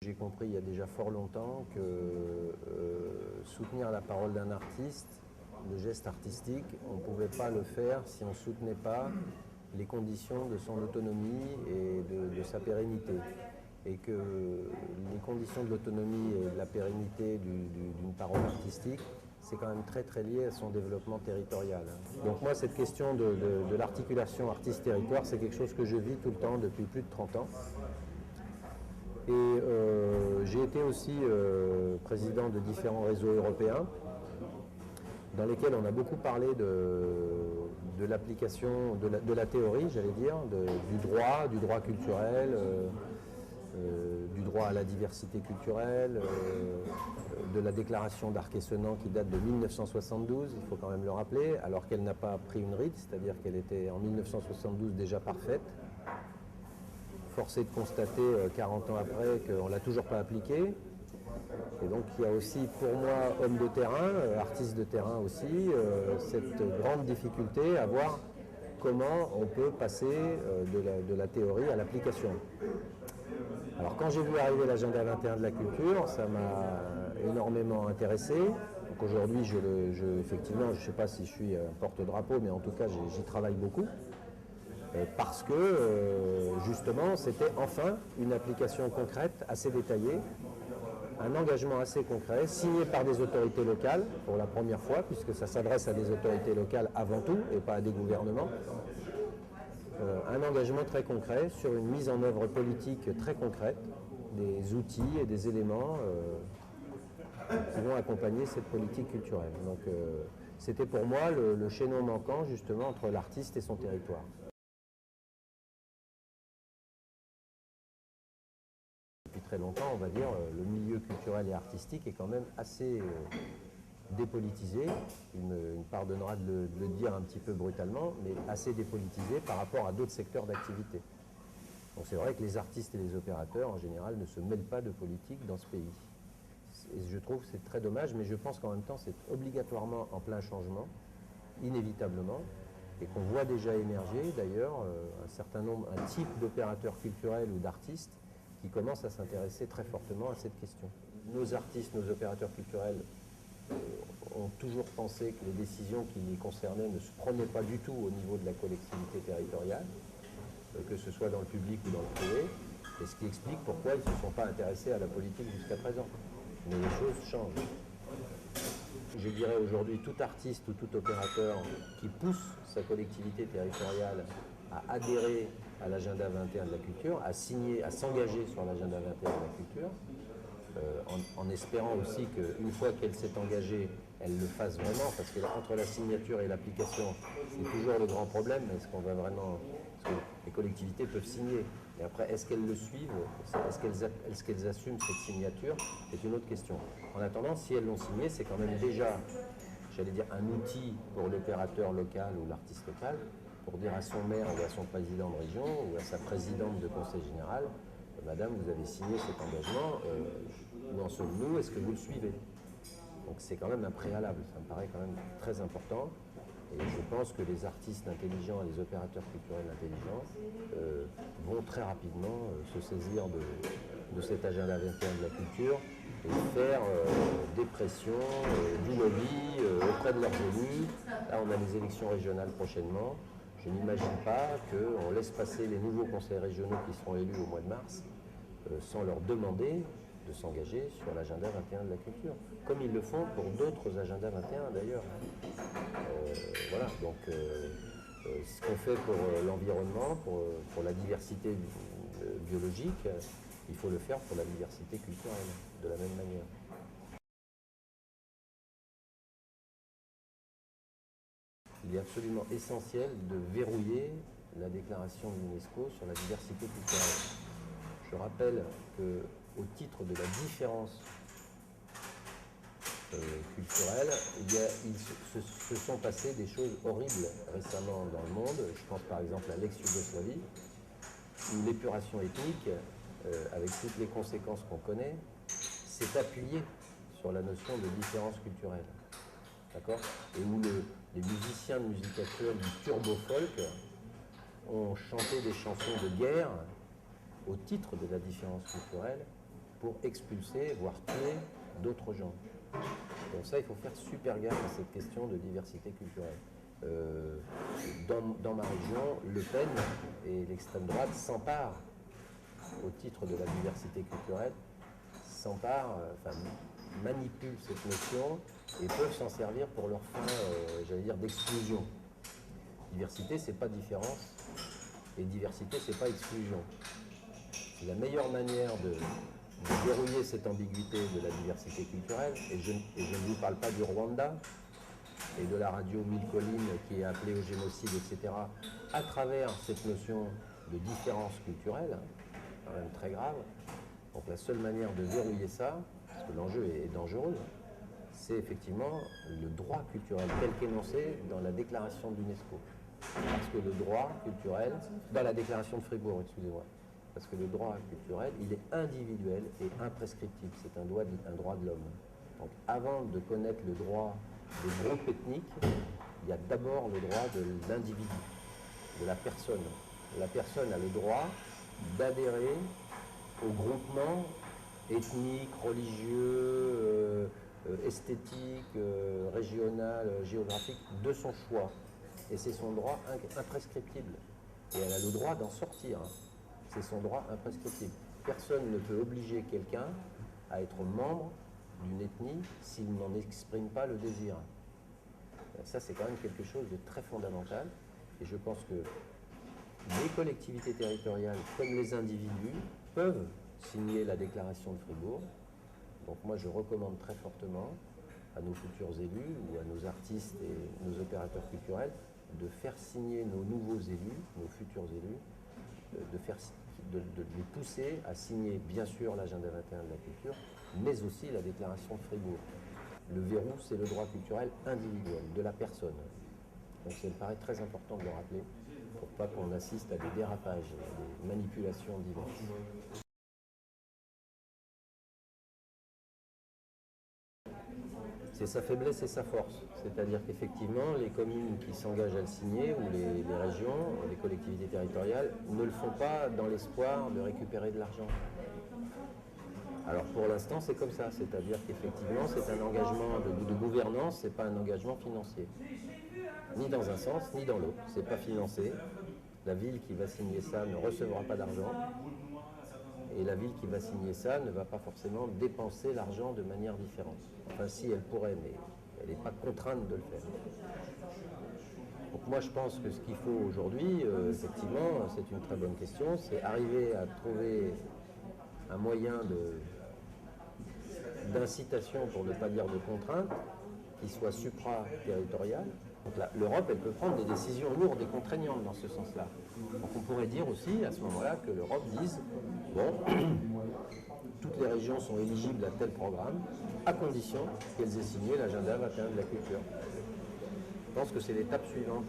J'ai compris il y a déjà fort longtemps que soutenir la parole d'un artiste, le geste artistique, on ne pouvait pas le faire si on ne soutenait pas les conditions de son autonomie et de sa pérennité. Et que les conditions de l'autonomie et de la pérennité d'une parole artistique, c'est quand même très très lié à son développement territorial. Donc moi, cette question de l'articulation artiste-territoire, c'est quelque chose que je vis tout le temps depuis plus de 30 ans. Et j'ai été aussi président de différents réseaux européens dans lesquels on a beaucoup parlé de l'application, de la théorie, j'allais dire, du droit culturel, du droit à la diversité culturelle, de la déclaration d'Arc-et-Senans qui date de 1972, il faut quand même le rappeler, alors qu'elle n'a pas pris une ride, c'est-à-dire qu'elle était en 1972 déjà parfaite. Forcé de constater 40 ans après qu'on ne l'a toujours pas appliquée. Et donc il y a aussi pour moi, homme de terrain, artiste de terrain aussi, cette grande difficulté à voir comment on peut passer de la théorie à l'application. Alors quand j'ai vu arriver l'agenda 21 de la culture, ça m'a énormément intéressé. Donc aujourd'hui, effectivement, je ne sais pas si je suis un porte-drapeau, mais en tout cas j'y travaille beaucoup. Parce que justement c'était enfin une application concrète, assez détaillée, un engagement assez concret, signé par des autorités locales pour la première fois, puisque ça s'adresse à des autorités locales avant tout et pas à des gouvernements. Un engagement très concret sur une mise en œuvre politique très concrète, des outils et des éléments qui vont accompagner cette politique culturelle. Donc c'était pour moi le chaînon manquant justement entre l'artiste et son territoire. Depuis très longtemps, on va dire, le milieu culturel et artistique est quand même assez dépolitisé. Il me pardonnera de le dire un petit peu brutalement, mais assez dépolitisé par rapport à d'autres secteurs d'activité. Donc c'est vrai que les artistes et les opérateurs, en général, ne se mêlent pas de politique dans ce pays. Et je trouve que c'est très dommage, mais je pense qu'en même temps, c'est obligatoirement en plein changement, inévitablement, et qu'on voit déjà émerger, d'ailleurs, un type d'opérateurs culturels ou d'artistes qui commencent à s'intéresser très fortement à cette question. Nos artistes, nos opérateurs culturels ont toujours pensé que les décisions qui les concernaient ne se prenaient pas du tout au niveau de la collectivité territoriale, que ce soit dans le public ou dans le privé, et ce qui explique pourquoi ils ne se sont pas intéressés à la politique jusqu'à présent. Mais les choses changent. Je dirais aujourd'hui, tout artiste ou tout opérateur qui pousse sa collectivité territoriale à adhérer à l'agenda 21 de la culture, à signer, à s'engager sur l'agenda 21 de la culture, en espérant aussi qu'une fois qu'elle s'est engagée, elle le fasse vraiment, parce que entre la signature et l'application, c'est toujours le grand problème. Est-ce qu'on va vraiment... Parce que les collectivités peuvent signer, et après, est-ce qu'elles le suivent? Est-ce qu'elles assument cette signature? C'est une autre question. En attendant, si elles l'ont signé, c'est quand même déjà, j'allais dire, un outil pour l'opérateur local ou l'artiste local, pour dire à son maire ou à son président de région ou à sa présidente de conseil général, Madame, vous avez signé cet engagement, où en sommes-nous? Est-ce que vous le suivez? Donc c'est quand même un préalable, ça me paraît quand même très important. Et je pense que les artistes intelligents et les opérateurs culturels intelligents vont très rapidement se saisir de cet agenda 21 de la culture et faire des pressions, du lobby auprès de leurs élus. Là, on a les élections régionales prochainement. Je n'imagine pas qu'on laisse passer les nouveaux conseils régionaux qui seront élus au mois de mars sans leur demander de s'engager sur l'agenda 21 de la culture, comme ils le font pour d'autres agendas 21 d'ailleurs. Voilà, donc ce qu'on fait pour l'environnement, pour la diversité biologique, il faut le faire pour la diversité culturelle, de la même manière. Il est absolument essentiel de verrouiller la déclaration de l'UNESCO sur la diversité culturelle. Je rappelle qu'au titre de la différence culturelle, il se sont passées des choses horribles récemment dans le monde. Je pense par exemple à l'ex-Yougoslavie, où l'épuration ethnique, avec toutes les conséquences qu'on connaît, s'est appuyée sur la notion de différence culturelle. D'accord? Et où les musiciens de musique actuelle du turbo-folk ont chanté des chansons de guerre au titre de la différence culturelle pour expulser, voire tuer d'autres gens. Donc ça, il faut faire super gaffe à cette question de diversité culturelle. Dans ma région, Le Pen et l'extrême droite s'emparent, au titre de la diversité culturelle, manipulent cette notion et peuvent s'en servir pour leur fin, j'allais dire, d'exclusion. Diversité, c'est pas différence, et diversité, c'est pas exclusion. C'est la meilleure manière de verrouiller cette ambiguïté de la diversité culturelle, et je ne vous parle pas du Rwanda et de la radio Mille Collines qui est appelée au génocide, etc., à travers cette notion de différence culturelle, quand même très grave. Donc la seule manière de verrouiller ça, parce que l'enjeu est dangereux, c'est effectivement le droit culturel tel qu'énoncé dans la déclaration de l'UNESCO. Parce que le droit culturel, dans la déclaration de Fribourg, excusez-moi, parce que le droit culturel, il est individuel et imprescriptible, c'est un droit de l'homme. Donc avant de connaître le droit des groupes ethniques, il y a d'abord le droit de l'individu, de la personne. La personne a le droit d'adhérer au groupement ethnique, religieux, esthétique, régional, géographique de son choix. Et c'est son droit imprescriptible. Et elle a le droit d'en sortir. C'est son droit imprescriptible. Personne ne peut obliger quelqu'un à être membre d'une ethnie s'il n'en exprime pas le désir. Ça, c'est quand même quelque chose de très fondamental. Et je pense que les collectivités territoriales, comme les individus, peuvent signer la déclaration de Fribourg. Donc moi, je recommande très fortement à nos futurs élus ou à nos artistes et nos opérateurs culturels de faire signer nos nouveaux élus, nos futurs élus, de les pousser à signer bien sûr l'agenda 21 de la culture, mais aussi la déclaration de Fribourg. Le verrou, c'est le droit culturel individuel, de la personne. Donc ça me paraît très important de le rappeler, pour pas qu'on assiste à des dérapages, à des manipulations diverses. C'est sa faiblesse et sa force. C'est-à-dire qu'effectivement, les communes qui s'engagent à le signer, ou les régions, les collectivités territoriales, ne le font pas dans l'espoir de récupérer de l'argent. Alors pour l'instant, c'est comme ça. C'est-à-dire qu'effectivement, c'est un engagement de gouvernance, c'est pas un engagement financier. Ni dans un sens, ni dans l'autre. C'est pas financé. La ville qui va signer ça ne recevra pas d'argent. Et la ville qui va signer ça ne va pas forcément dépenser l'argent de manière différente. Enfin, si, elle pourrait, mais elle n'est pas contrainte de le faire. Donc moi, je pense que ce qu'il faut aujourd'hui, effectivement, c'est une très bonne question, c'est arriver à trouver un moyen d'incitation, pour ne pas dire de contrainte, qui soit supra-territorial. Donc l'Europe, elle peut prendre des décisions lourdes et contraignantes dans ce sens-là. Donc on pourrait dire aussi, à ce moment-là, que l'Europe dise, bon, toutes les régions sont éligibles à tel programme, à condition qu'elles aient signé l'agenda 21 de la culture. Je pense que c'est l'étape suivante